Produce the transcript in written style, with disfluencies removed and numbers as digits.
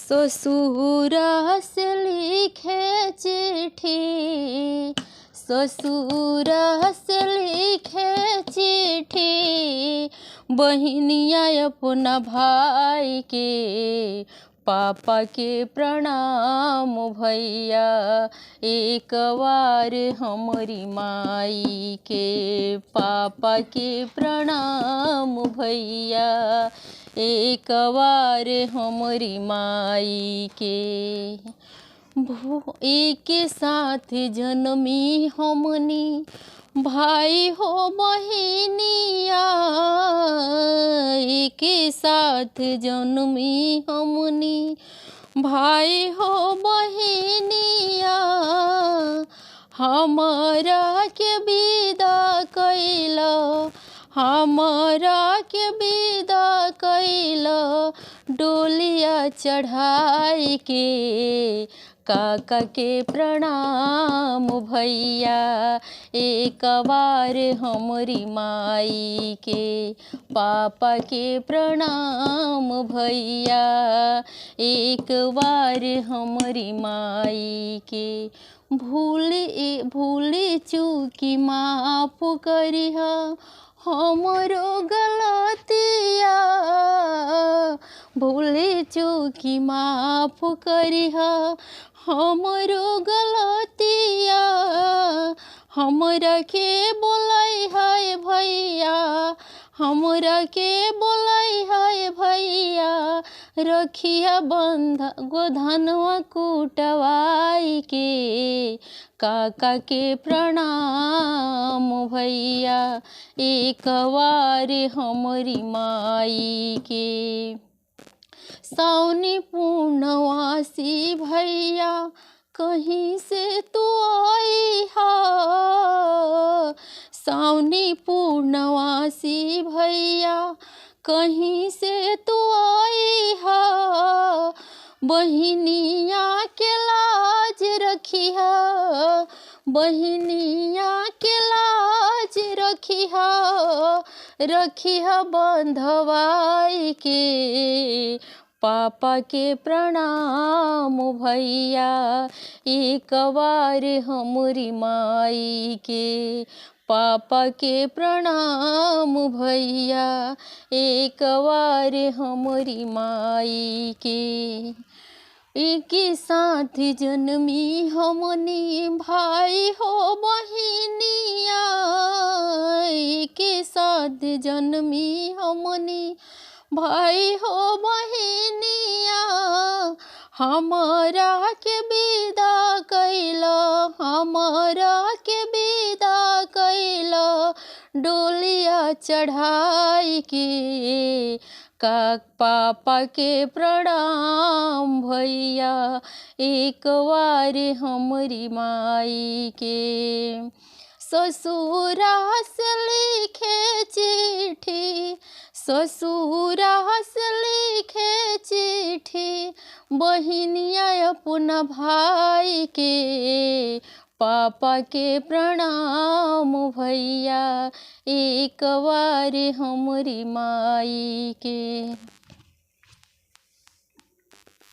ससुरा से लिखे चिट्ठी, ससुरा से लिखे चिट्ठी, बहिनिया अपना भाई के, पापा के प्रणाम भैया, एक बार हमारी माई के, पापा के प्रणाम भैया, एक बार हमारी माई के। एक साथ जन्मी हमनी भाई हो बहिनिया, एक साथ जन्मी हमनी भाई हो बहिनिया, हमारा के विदा कैला, हमारा के विदा कैला, डोलिया चढ़ाई के, काका के प्रणाम भैया, एक बार हमारी माई के, पापा के प्रणाम भैया, एक बार हमारी माई के। भूली चूकी माफ करिहा हमरो गलतिया, भूली चूकी माफ करिहा हमरो गलतिया, हमरा के बोलाई है भैया, हमरा के बोलाई है भैया, रखिया बंध गोधनवा कुटवाई के, काका के प्रणाम भैया, एक बार हमारी माई के। सावनी पूर्णवासी भैया, कहीं से तू आई हा, सावनी पूर्णवासी भैया, कहीं से तू आई हा, बहिनिया के लाज रखिहा, बहिनिया के लाज रखिहा, रखिहा बंधवाई के, पापा के प्रणाम भैया, एक बार हमारी माई के, पापा के प्रणाम भैया, एक बार हमारी माई के। एक साथ जन्मी हमनी भाई हो बहिनिया, एक साथ जन्मी हमनी भाई हो बहिनिया, हमारा के विदा कैला, हमारा के विदा कैला, डोलिया चढ़ाई के, का पापा के प्रणाम भैया, एक बार हमारी माई के। ससुरा से लिखे चिट्ठी, ससुरा से लिखे चिट्ठी, बहिनिया अपना भाई के, पापा के प्रणाम भैया, एक बार हमारी माई के।